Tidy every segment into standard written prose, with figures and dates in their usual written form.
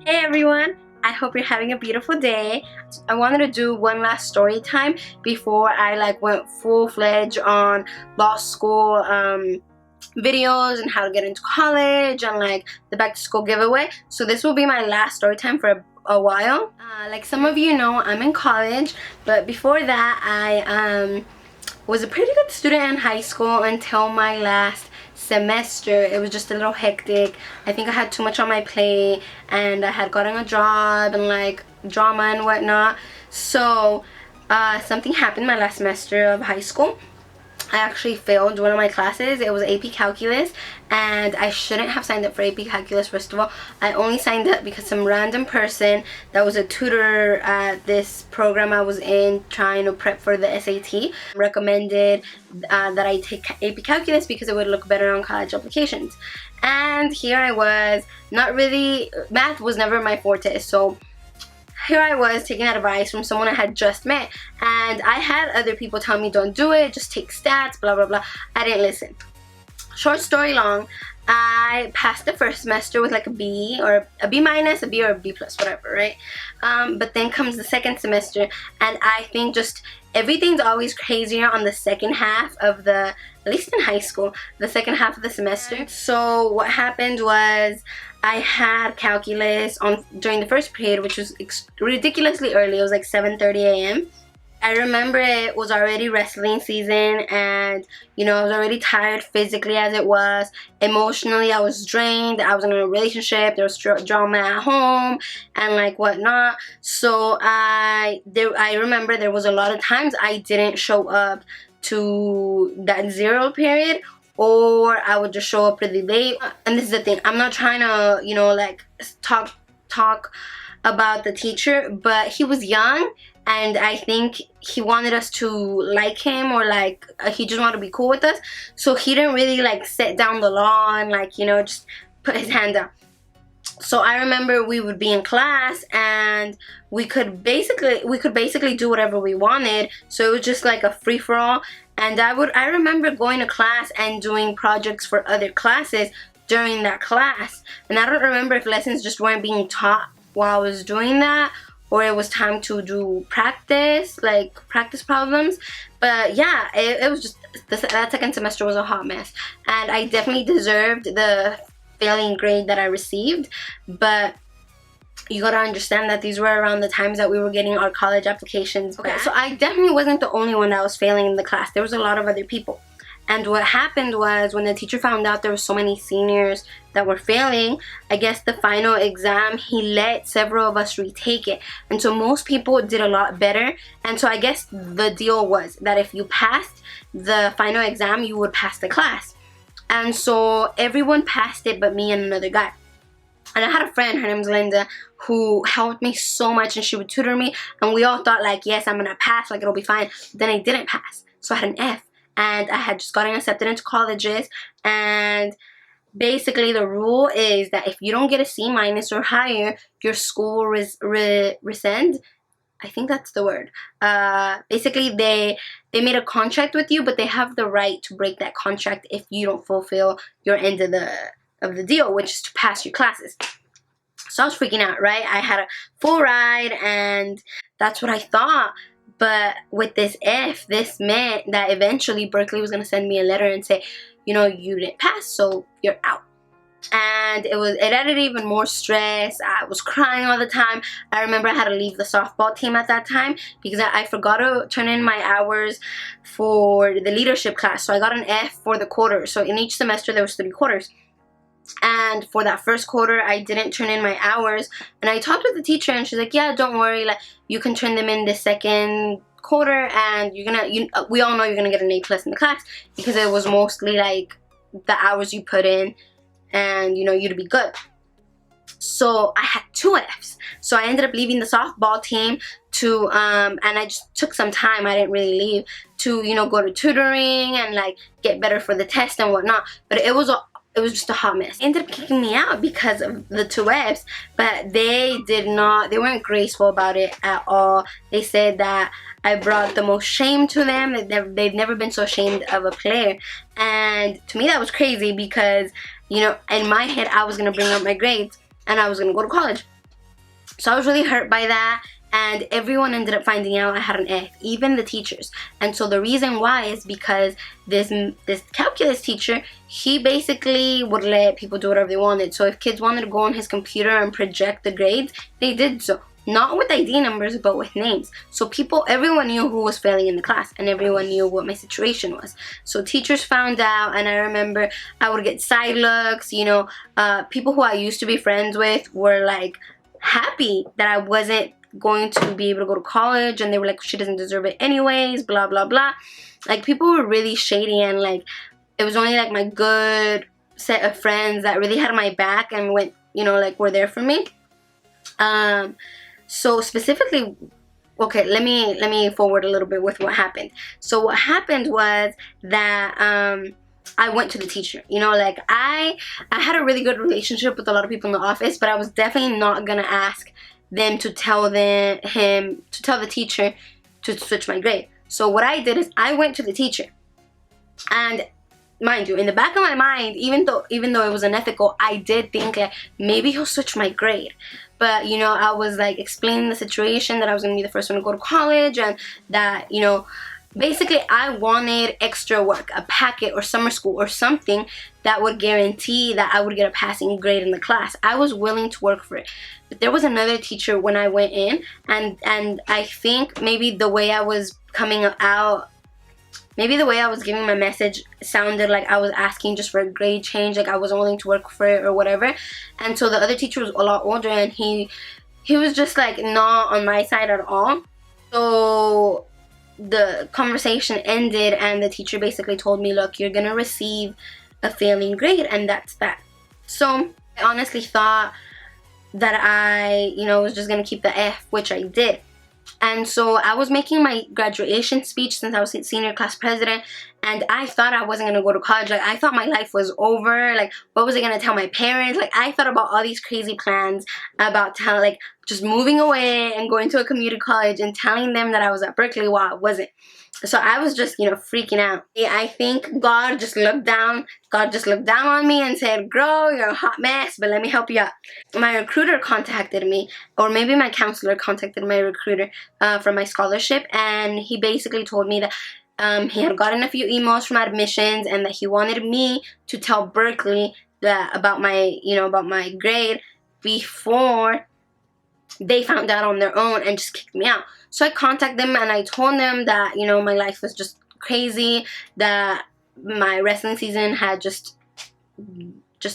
Hey everyone, I hope you're having a beautiful day. I wanted to do one last story time before I went full-fledged on law school videos and how to get into college and the back to school giveaway. So this will be my last story time for a while. Like some of you know, I'm in college, but before that I was a pretty good student in high school until my last semester. It was just a little hectic. I think I had too much on my plate and I had gotten a job and drama and whatnot. So something happened my last semester of high school. I actually failed one of my classes. It was AP Calculus, and I shouldn't have signed up for AP Calculus. First of all, I only signed up because some random person that was a tutor at this program I was in trying to prep for the SAT recommended that I take AP Calculus because it would look better on college applications. And here I was, not really, math was never my forte, so here I was taking advice from someone I had just met, and I had other people tell me don't do it, just take stats, blah blah blah. I didn't listen. Short story long, I passed the first semester with like a B or a B minus, a B or a B plus, whatever, right? But then comes the second semester, and I think just everything's always crazier on the second half of at least in high school, the second half of the semester. So what happened was I had calculus during the first period, which was ridiculously early. It was like 7:30 a.m. I remember it was already wrestling season, and I was already tired physically as it was. Emotionally, I was drained. I was in a relationship. There was drama at home and whatnot. So I remember there was a lot of times I didn't show up to that zero period, or I would just show up really late. And this is the thing, I'm not trying to talk about the teacher, but he was young, and I think he wanted us to like him, or he just wanted to be cool with us. So he didn't really set down the law and just put his hand down. So I remember we would be in class and we could basically do whatever we wanted. So it was just like a free-for-all. And I remember going to class and doing projects for other classes during that class. And I don't remember if lessons just weren't being taught while I was doing that, or it was time to do practice problems. But yeah, it was just, that second semester was a hot mess. And I definitely deserved the failing grade that I received, but you gotta understand that these were around the times that we were getting our college applications back. So I definitely wasn't the only one that was failing in the class. There was a lot of other people. And what happened was, when the teacher found out there were so many seniors that were failing, I guess the final exam, he let several of us retake it. And so most people did a lot better. And so I guess the deal was that if you passed the final exam, you would pass the class. And so everyone passed it but me and another guy. And I had a friend, her name's Linda, who helped me so much, and she would tutor me, and we all thought yes, I'm gonna pass, it'll be fine. Then I didn't pass, so I had an F, and I had just gotten accepted into colleges. And basically the rule is that if you don't get a C minus or higher, your school will rescind. I think that's the word. Basically they made a contract with you, but they have the right to break that contract if you don't fulfill your end of the deal, which is to pass your classes. So I was freaking out, right? I had a full ride, and that's what I thought. But with this F, this meant that eventually Berkeley was going to send me a letter and say, you didn't pass, so you're out. And it added even more stress. I was crying all the time. I remember I had to leave the softball team at that time because I forgot to turn in my hours for the leadership class. So I got an F for the quarter. So in each semester there was 3 quarters. And for that first quarter, I didn't turn in my hours. And I talked with the teacher, and she's like, yeah, don't worry, you can turn them in the second quarter, and we all know you're gonna get an A plus in the class, because it was mostly the hours you put in, and you'd be good. So I had 2 Fs. So I ended up leaving the softball team to and I just took some time, I didn't really leave, to go to tutoring and get better for the test and whatnot. But it was just a hot mess. They ended up kicking me out because of the 2 Fs, but they weren't graceful about it at all. They said that I brought the most shame to them. They've never been so ashamed of a player. And to me that was crazy, because in my head I was gonna bring up my grades and I was gonna go to college. So I was really hurt by that, and everyone ended up finding out I had an F, even the teachers. And so the reason why is because this calculus teacher, he basically would let people do whatever they wanted. So if kids wanted to go on his computer and project the grades, they did so. Not with ID numbers, but with names. So everyone knew who was failing in the class, and everyone knew what my situation was. So teachers found out, and I remember I would get side looks, you know, people who I used to be friends with were like happy that I wasn't going to be able to go to college, and they were like, she doesn't deserve it anyways, blah blah blah. Like, people were really shady, and like it was only like my good set of friends that really had my back and went, you know, like were there for me. So specifically, okay, let me forward a little bit with what happened. So what happened was that I went to the teacher. You know, like I had a really good relationship with a lot of people in the office, but I was definitely not gonna ask them to tell the teacher to switch my grade. So what I did is I went to the teacher, and mind you, in the back of my mind, even though it was unethical, I did think like maybe he'll switch my grade. But you know, I was like explaining the situation, that I was gonna be the first one to go to college, and that, you know, basically I wanted extra work, a packet or summer school or something that would guarantee that I would get a passing grade in the class. I was willing to work for it. But there was another teacher when I went in, and I think maybe the way I was coming out, maybe the way I was giving my message sounded like I was asking just for a grade change, like I wasn't willing to work for it or whatever. And so the other teacher was a lot older, and he was just like not on my side at all. So the conversation ended, and the teacher basically told me, look, you're gonna receive a failing grade, and that's that. So I honestly thought that I, you know, was just gonna keep the F, which I did. And so I was making my graduation speech, since I was senior class president, and I thought I wasn't gonna go to college. Like, I thought my life was over. Like, what was I gonna tell my parents? Like, I thought about all these crazy plans about like just moving away and going to a community college and telling them that I was at Berkeley while I wasn't. So I was just, you know, freaking out. I think God just looked down on me and said, girl, you're a hot mess, but let me help you out. My recruiter contacted me, or maybe my counselor contacted my recruiter for my scholarship, and he basically told me that he had gotten a few emails from admissions, and that he wanted me to tell Berkeley that about my grade before they found out on their own and just kicked me out. So I contacted them, and I told them that, you know, my life was just crazy, that my wrestling season had just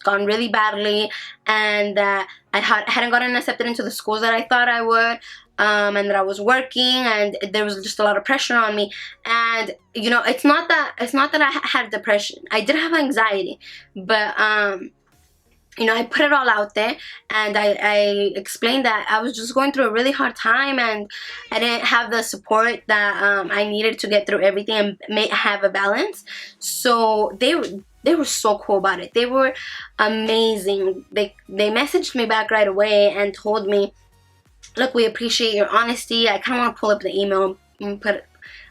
gone really badly, and that I hadn't gotten accepted into the schools that I thought I would, and that I was working, and there was just a lot of pressure on me. And you know, it's not that I had depression. I did have anxiety, but you know, I put it all out there, and I explained that I was just going through a really hard time, and I didn't have the support that I needed to get through everything and have a balance. So they were so cool about it. They were amazing. They messaged me back right away and told me, look, we appreciate your honesty. I kind of want to pull up the email and put it,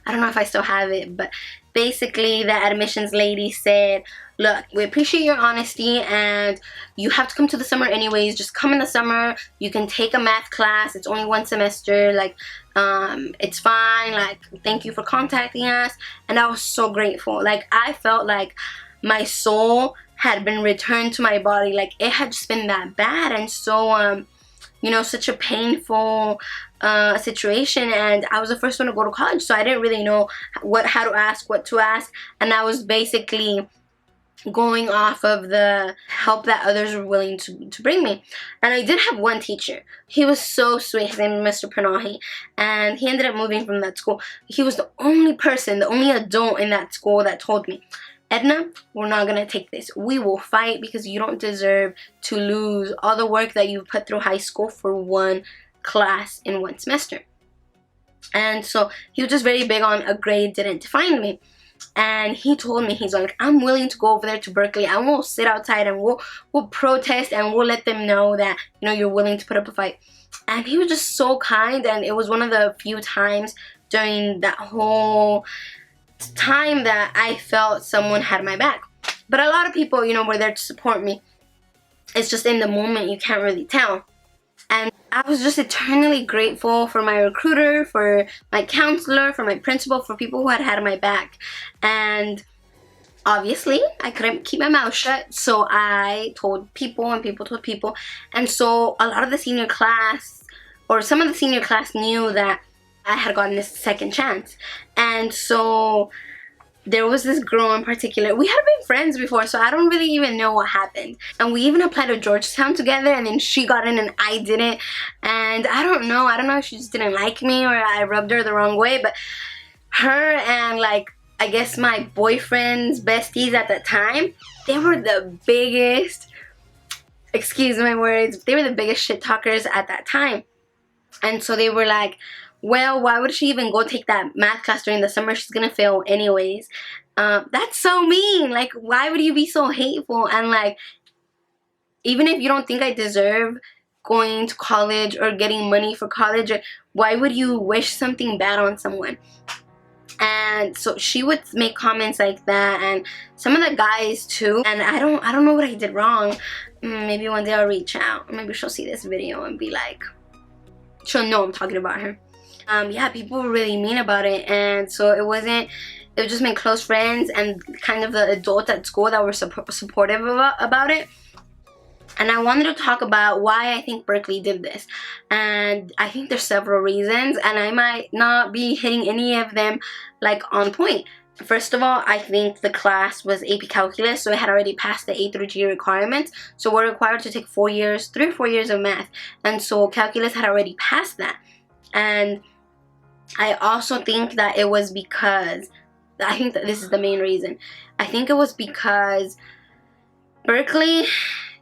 I don't know if I still have it, but basically the admissions lady said, look, we appreciate your honesty, and you have to come to the summer anyways. Just come in the summer. You can take a math class. It's only one semester. Like, it's fine. Like, thank you for contacting us. And I was so grateful. Like, I felt like my soul had been returned to my body. Like, it had just been that bad, and so you know, such a painful situation, and I was the first one to go to college, so I didn't really know how to ask, what to ask, and I was basically going off of the help that others were willing to bring me. And I did have one teacher. He was so sweet. His name was Mr. Panahi, and he ended up moving from that school. He was the only adult in that school that told me, Edna, we're not gonna take this. We will fight, because you don't deserve to lose all the work that you've put through high school for one class in one semester. And so he was just very big on a grade didn't define me. And he told me, he's like, I'm willing to go over there to Berkeley, and we'll sit outside, and we'll protest, and we'll let them know that, you know, you're willing to put up a fight. And he was just so kind, and it was one of the few times during that whole time that I felt someone had my back. But a lot of people, you know, were there to support me. It's just in the moment you can't really tell. And I was just eternally grateful for my recruiter, for my counselor, for my principal, for people who had had my back. And obviously I couldn't keep my mouth shut, so I told people and people told people. And so a lot of the senior class, or some of the senior class, knew that I had gotten this second chance. And so there was this girl in particular. We had been friends before, so I don't really even know what happened. And we even applied to Georgetown together, and then she got in and I didn't. And I don't know if she just didn't like me or I rubbed her the wrong way, but her and, like, I guess my boyfriend's besties at the time, they were the biggest, excuse my words, they were the biggest shit talkers at that time. And so they were like, well, why would she even go take that math class during the summer? She's gonna fail anyways. That's so mean. Like, why would you be so hateful? And, like, even if you don't think I deserve going to college or getting money for college, why would you wish something bad on someone? And so she would make comments like that, and some of the guys too. And I don't know what I did wrong. Maybe one day I'll reach out. Maybe she'll see this video and be like, she'll know I'm talking about her. Yeah, people were really mean about it. And so it was just my close friends and kind of the adults at school that were supportive about it. And I wanted to talk about why I think Berkeley did this. And I think there's several reasons, and I might not be hitting any of them, like, on point. First of all, I think the class was AP Calculus, so it had already passed the A through G requirements. So we're required to take 4 years, 3 or 4 years of math. And so Calculus had already passed that. And I also think that it was because, I think that this is the main reason. I think it was because Berkeley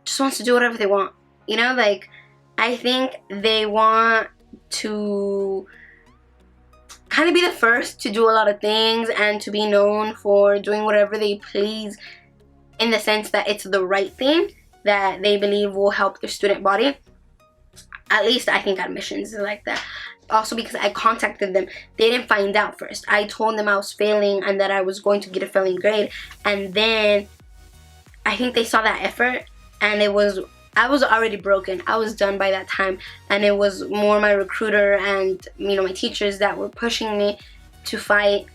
just wants to do whatever they want. You know, like, I think they want to kind of be the first to do a lot of things and to be known for doing whatever they please, in the sense that it's the right thing that they believe will help their student body. At least I think admissions is like that. Also because I contacted them, they didn't find out first. I told them I was failing and that I was going to get a failing grade, and then I think they saw that effort, and I was already broken. I was done by that time, and it was more my recruiter and, you know, my teachers that were pushing me to fight.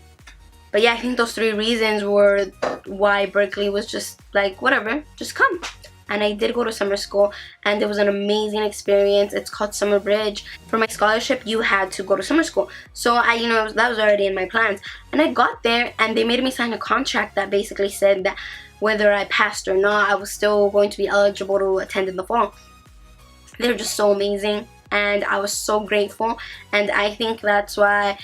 But yeah, I think those 3 reasons were why Berkeley was just like, whatever, just come. And I did go to summer school, and it was an amazing experience. It's called Summer Bridge. For my scholarship, you had to go to summer school. So that was already in my plans. And I got there, and they made me sign a contract that basically said that whether I passed or not, I was still going to be eligible to attend in the fall. They were just so amazing, and I was so grateful. And I think that's why,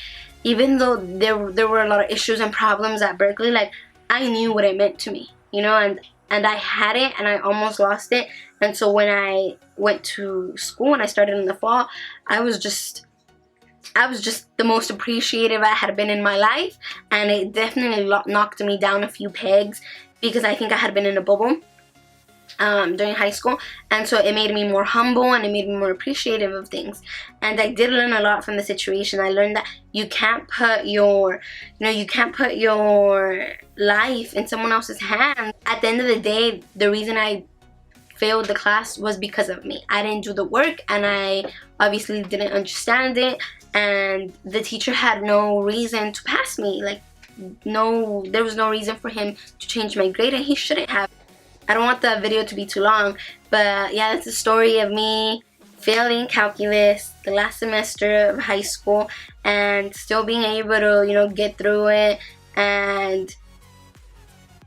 even though there were a lot of issues and problems at Berkeley, like, I knew what it meant to me, you know, and I had it, and I almost lost it. And so when I went to school and I started in the fall, I was just the most appreciative I had been in my life. And it definitely knocked me down a few pegs, because I think I had been in a bubble during high school, and so it made me more humble, and it made me more appreciative of things. And I did learn a lot from the situation. I learned that you can't put your life in someone else's hands. At the end of the day, the reason I failed the class was because of me. I didn't do the work, and I obviously didn't understand it, and the teacher had no reason to pass me. Like, there was no reason for him to change my grade, and he shouldn't have. I don't want the video to be too long, but yeah, that's the story of me failing calculus the last semester of high school, and still being able to, you know, get through it and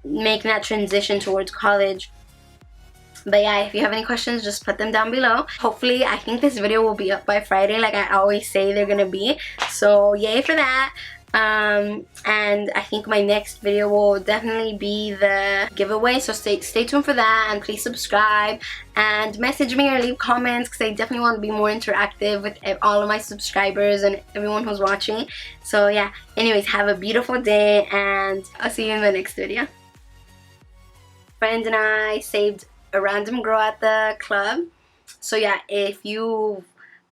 make that transition towards college. But yeah, if you have any questions, just put them down below. Hopefully, I think this video will be up by Friday, like I always say they're gonna be. So yay for that. And I think my next video will definitely be the giveaway, so stay tuned for that, and please subscribe and message me or leave comments, because I definitely want to be more interactive with all of my subscribers and everyone who's watching. So yeah, anyways, have a beautiful day, and I'll see you in the next video. Friend and I saved a random girl at the club. So yeah, if you